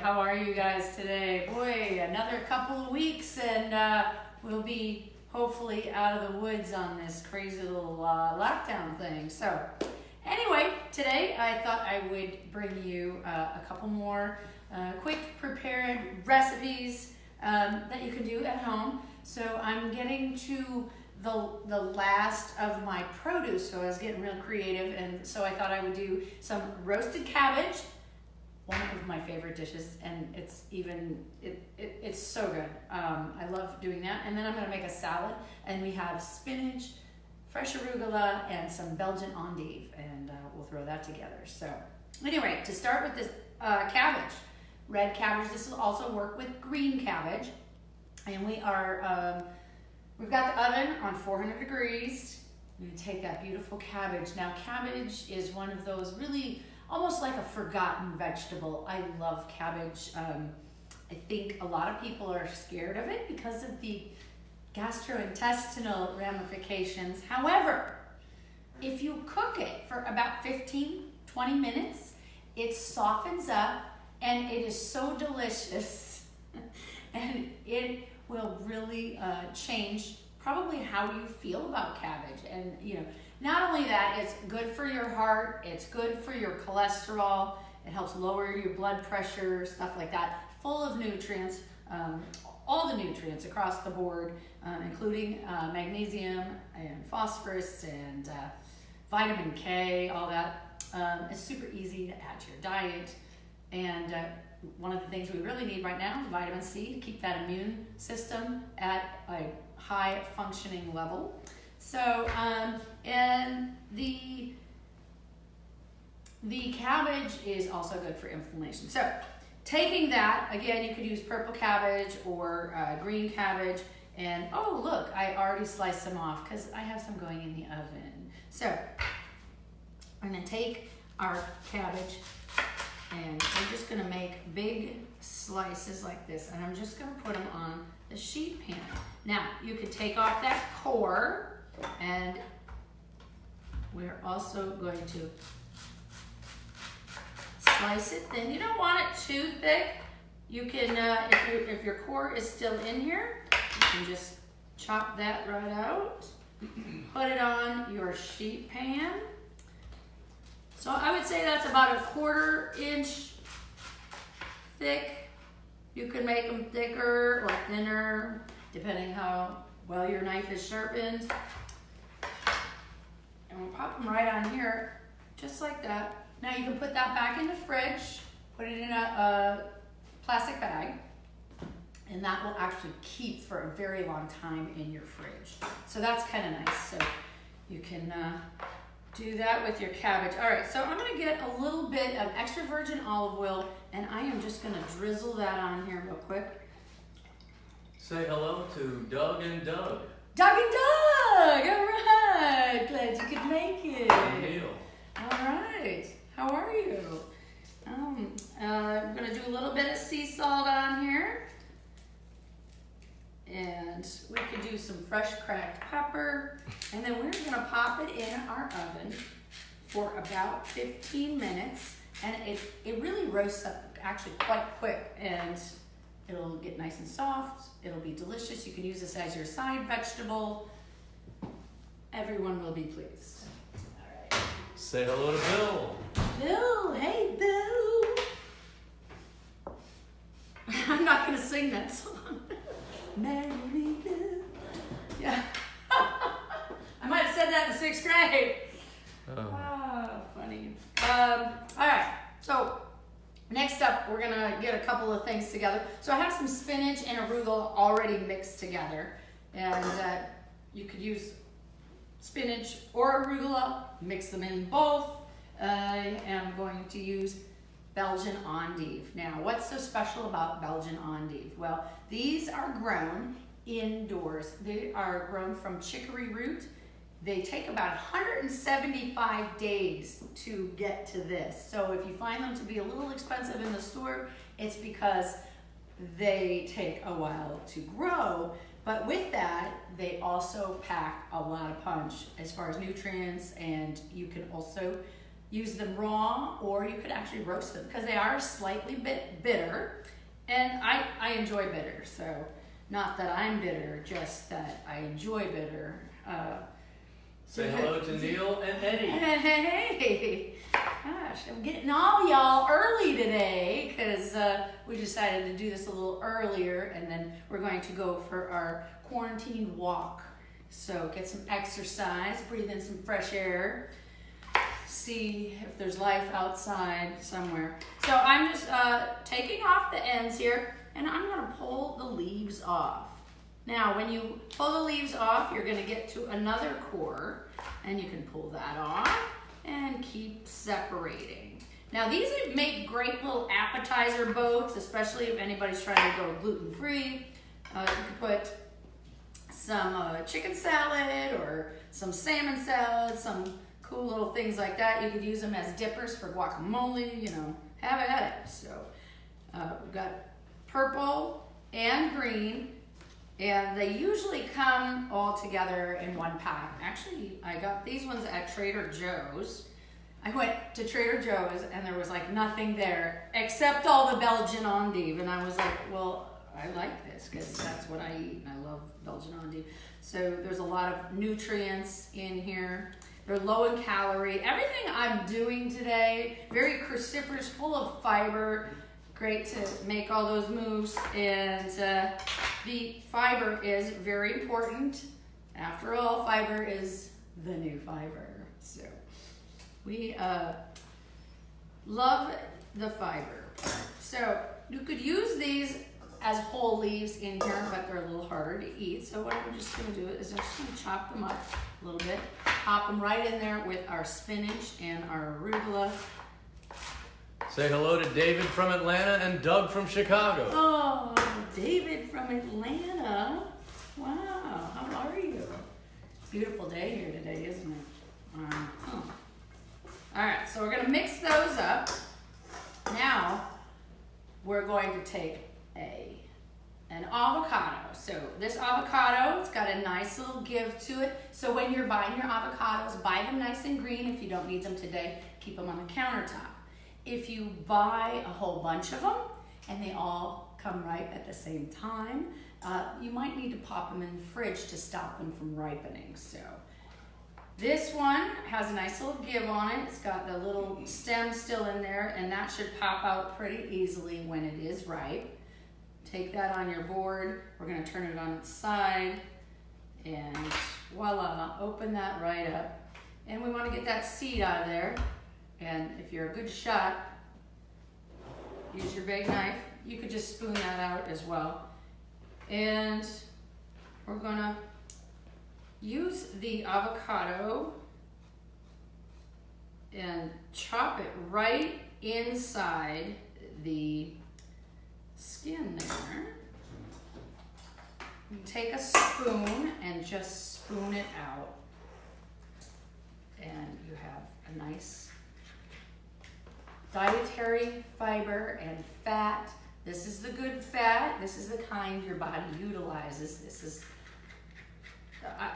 How are you guys today? Boy, another couple of weeks and we'll be hopefully out of the woods on this crazy little lockdown thing. So anyway, today I thought I would bring you a couple more quick prepared recipes that you can do at home. So I'm getting to the last of my produce, so I was getting real creative, and so I thought I would do some roasted cabbage, one of my favorite dishes, and it's so good. I love doing that. And then I'm gonna make a salad, and we have spinach, fresh arugula, and some Belgian endive, and we'll throw that together. So anyway, to start with this cabbage, red cabbage. This will also work with green cabbage, and we are we've got the oven on 400 degrees. We take that beautiful cabbage. Now, cabbage is one of those really almost like a forgotten vegetable. I love cabbage. I think a lot of people are scared of it because of the gastrointestinal ramifications. However, if you cook it for about 15-20 minutes, it softens up and it is so delicious and it will really change probably how you feel about cabbage. And not only that, it's good for your heart, it's good for your cholesterol, it helps lower your blood pressure, stuff like that. Full of nutrients, all the nutrients across the board, including magnesium and phosphorus and vitamin K, all that. It's super easy to add to your diet. And one of the things we really need right now is vitamin C to keep that immune system at a high functioning level. So, and the cabbage is also good for inflammation. So, taking that, again, you could use purple cabbage or green cabbage. And oh, look, I already sliced some off because I have some going in the oven. So, I'm going to take our cabbage and I'm just going to make big slices like this, and I'm just going to put them on the sheet pan. Now, you could take off that core, and we're also going to slice it thin. You don't want it too thick. You can, if your core is still in here, you can just chop that right out. Put it on your sheet pan. So I would say that's about a 1/4 inch thick. You can make them thicker or thinner, depending how well your knife is sharpened. And we'll pop them right on here, just like that. Now you can put that back in the fridge, put it in a plastic bag, and that will actually keep for a very long time in your fridge. So that's kind of nice. So you can do that with your cabbage. All right, so I'm gonna get a little bit of extra virgin olive oil, and I am just gonna drizzle that on here real quick. Say hello to Doug and Doug. Doug and Doug, all right. Glad you could make it. Good deal. All right, how are you? I'm gonna do a little bit of sea salt on here. And we could do some fresh cracked pepper, and then we're gonna pop it in our oven for about 15 minutes, and it really roasts up actually quite quick, and it'll get nice and soft. It'll be delicious. You can use this as your side vegetable. Everyone will be pleased. All right. Say hello to Bill. Bill, hey Bill. I'm not gonna sing that song. Marry me, Bill. Yeah. I might have said that in the 6th grade. Oh, funny. All right. So next up, we're gonna get a couple of things together. So I have some spinach and arugula already mixed together, and you could use spinach or arugula. Mix them in both. I am going to use Belgian endive. Now, what's so special about Belgian endive? Well, these are grown indoors. They are grown from chicory root. They take about 175 days to get to this. So if you find them to be a little expensive in the store, it's because they take a while to grow. But with that, they also pack a lot of punch as far as nutrients, and you can also use them raw, or you could actually roast them because they are slightly bit bitter. And I enjoy bitter, so not that I'm bitter, just that I enjoy bitter. Say hello to Neil and Eddie. Hey, gosh, I'm getting all y'all early today because we decided to do this a little earlier, and then we're going to go for our quarantine walk. So get some exercise, breathe in some fresh air, see if there's life outside somewhere. So I'm just taking off the ends here, and I'm gonna pull the leaves off. Now, when you pull the leaves off, you're gonna get to another core, and you can pull that off and keep separating. Now, these make great little appetizer boats, especially if anybody's trying to go gluten-free. You can put some chicken salad or some salmon salad, some cool little things like that. You could use them as dippers for guacamole, you know, have at it. So we've got purple and green, and they usually come all together in one pack. Actually, I got these ones at Trader Joe's. I went to Trader Joe's and there was like nothing there except all the Belgian endive, and I was like, well, I like this because that's what I eat, and I love Belgian endive. So there's a lot of nutrients in here. They're low in calorie. Everything I'm doing today, very cruciferous, full of fiber. Great to make all those moves. And the fiber is very important. After all, fiber is the new fiber. So we love the fiber. So you could use these as whole leaves in here, but they're a little harder to eat. So what I'm just gonna do is I'm just gonna chop them up a little bit, pop them right in there with our spinach and our arugula. Say hello to David from Atlanta and Doug from Chicago. Oh, David from Atlanta. Wow, how are you? Beautiful day here today, isn't it? All right, so we're gonna mix those up. Now, we're going to take an avocado. So this avocado, it's got a nice little give to it. So when you're buying your avocados, buy them nice and green. If you don't need them today, keep them on the countertop. If you buy a whole bunch of them and they all come ripe at the same time, you might need to pop them in the fridge to stop them from ripening. So this one has a nice little give on it. It's got the little stem still in there, and that should pop out pretty easily when it is ripe. Take that on your board. We're gonna turn it on its side, and voila, open that right up. And we wanna get that seed out of there. And if you're a good shot, use your big knife. You could just spoon that out as well. And we're gonna use the avocado and chop it right inside the skin there. You take a spoon and just spoon it out, and you have a nice dietary fiber and fat. This is the good fat. This is the kind your body utilizes. This is,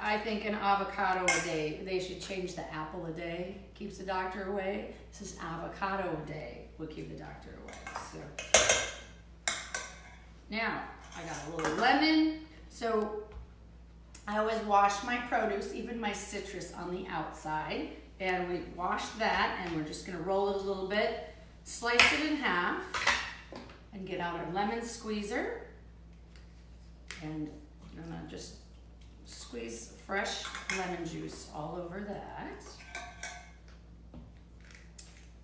I think, an avocado a day. They should change the apple a day keeps the doctor away. This is avocado a day will keep the doctor away. So now I got a little lemon. So I always wash my produce, even my citrus, on the outside. And we wash that, and we're just gonna roll it a little bit, slice it in half, and get out our lemon squeezer. And I'm gonna just squeeze fresh lemon juice all over that.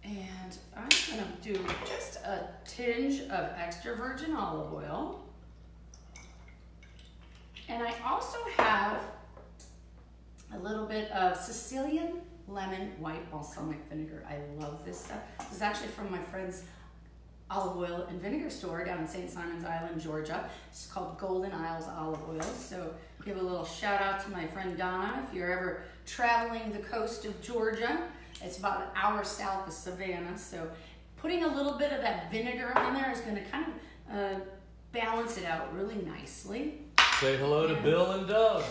And I'm gonna do just a tinge of extra virgin olive oil. And I also have a little bit of Sicilian lemon white balsamic vinegar. I love this stuff. This is actually from my friend's olive oil and vinegar store down in St. Simon's Island, Georgia. It's called Golden Isles Olive Oil. So give a little shout out to my friend Donna. If you're ever traveling the coast of Georgia, it's about an hour south of Savannah. So putting a little bit of that vinegar in there is gonna kind of balance it out really nicely. Say hello to Bill and Doug.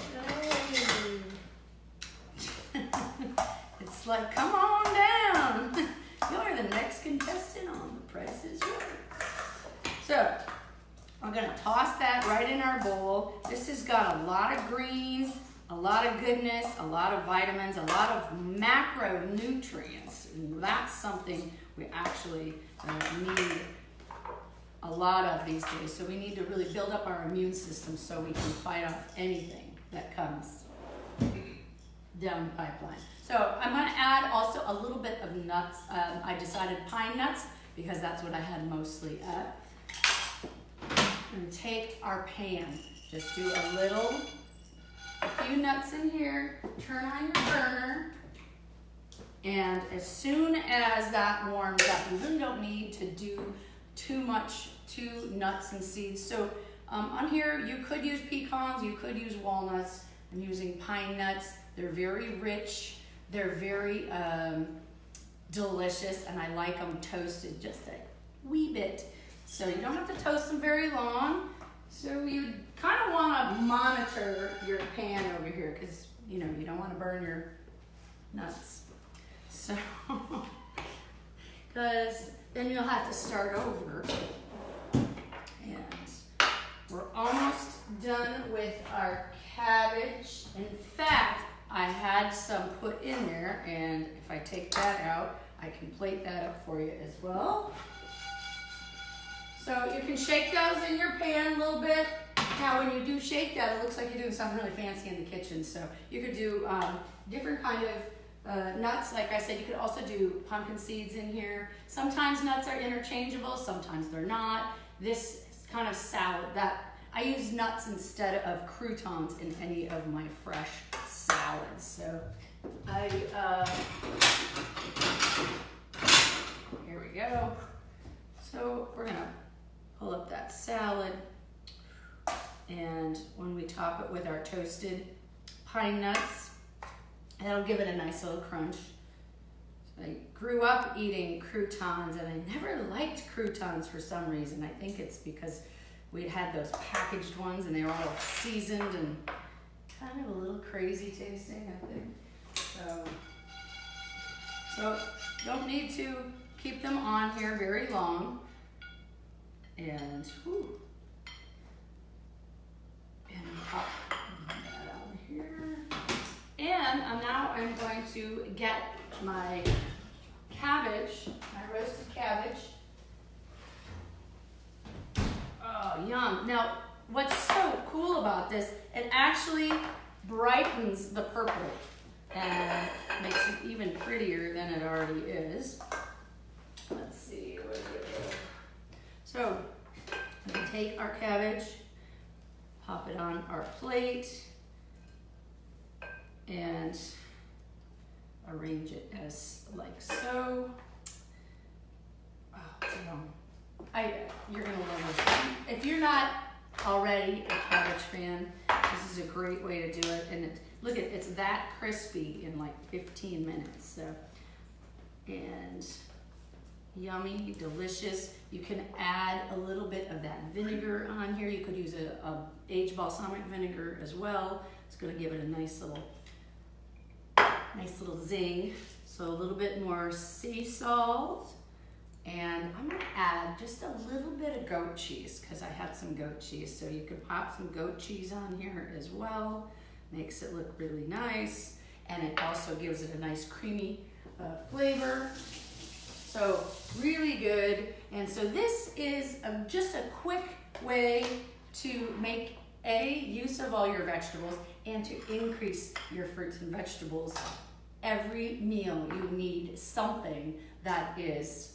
It's It's like, come on down. You're the next contestant on The Price is Right. So, I'm gonna toss that right in our bowl. This has got a lot of greens, a lot of goodness, a lot of vitamins, a lot of macronutrients. And that's something we actually need a lot of these days. So we need to really build up our immune system so we can fight off anything that comes down the pipeline. So I'm gonna add also a little bit of nuts. I decided pine nuts because that's what I had mostly at. And take our pan, just do a few nuts in here, turn on your burner, and as soon as that warms up, you really don't need to do too nuts and seeds. So on here, you could use pecans, you could use walnuts. I'm using pine nuts. They're very rich, they're very delicious, and I like them toasted just a wee bit. So you don't have to toast them very long. So you kind of want to monitor your pan over here because you don't want to burn your nuts. So, because then you'll have to start over. And we're almost done with our cabbage. In fact, I had some put in there, and if I take that out, I can plate that up for you as well. So you can shake those in your pan a little bit. Now when you do shake that, it looks like you're doing something really fancy in the kitchen. So you could do different kind of nuts. Like I said, you could also do pumpkin seeds in here. Sometimes nuts are interchangeable, sometimes they're not. This kind of salad, I use nuts instead of croutons in any of my fresh salads. So here we go. So we're gonna pull up that salad, and when we top it with our toasted pine nuts, that'll give it a nice little crunch. So I grew up eating croutons, and I never liked croutons for some reason. I think it's because we'd had those packaged ones, and they were all seasoned and kind of a little crazy tasting, I think. So don't need to keep them on here very long. And pop that out here. And now I'm going to get my cabbage, my roasted cabbage. Oh, yum. Now, what's so cool about this, it actually brightens the purple and makes it even prettier than it already is. Let's see, where did it go? So, we can take our cabbage, pop it on our plate, and arrange it as like so. Oh, yum. You're gonna love this. If you're not already a cabbage fan, this is a great way to do it. And look, it's that crispy in like 15 minutes. So, and yummy, delicious. You can add a little bit of that vinegar on here. You could use a aged balsamic vinegar as well. It's going to give it a nice little zing. So a little bit more sea salt, and I'm going to add just a little bit of goat cheese because I had some goat cheese. So you can pop some goat cheese on here as well. Makes it look really nice, and it also gives it a nice creamy flavor. So really good. And so this is just a quick way to make use of all your vegetables and to increase your fruits and vegetables. Every meal you need something that is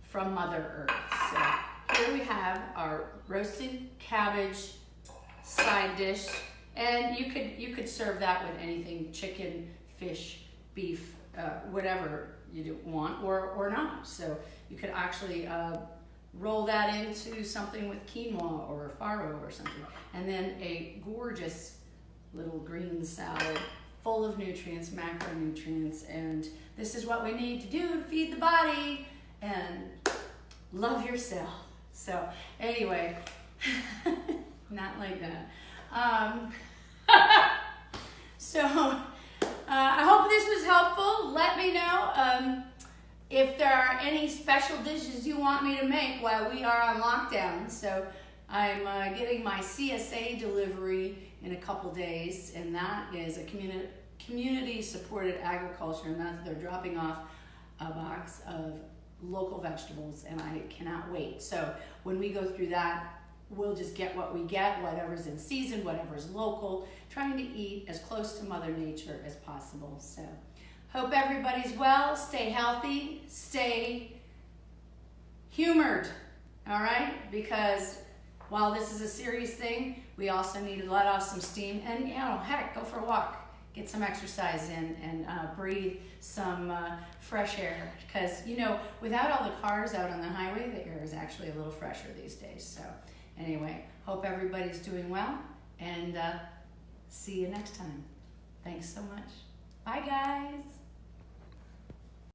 from Mother Earth. So here we have our roasted cabbage side dish, and you could serve that with anything: chicken, fish, beef, whatever you want or not. So you could actually roll that into something with quinoa or farro or something. And then a gorgeous little green salad full of nutrients, macronutrients. And this is what we need to do to feed the body and love yourself. So anyway, not like that. I hope this was helpful. Let me know if there are any special dishes you want me to make while we are on lockdown. So I'm getting my CSA delivery in a couple days, and that is a community-supported agriculture, and they're dropping off a box of local vegetables, and I cannot wait. So when we go through that, we'll just get what we get, whatever's in season, whatever's local, trying to eat as close to Mother Nature as possible. So hope everybody's well, stay healthy, stay humored, all right? Because while this is a serious thing, we also need to let off some steam and, heck, go for a walk, get some exercise in, and breathe some fresh air. Because, without all the cars out on the highway, the air is actually a little fresher these days. So anyway, hope everybody's doing well, and see you next time. Thanks so much. Bye, guys.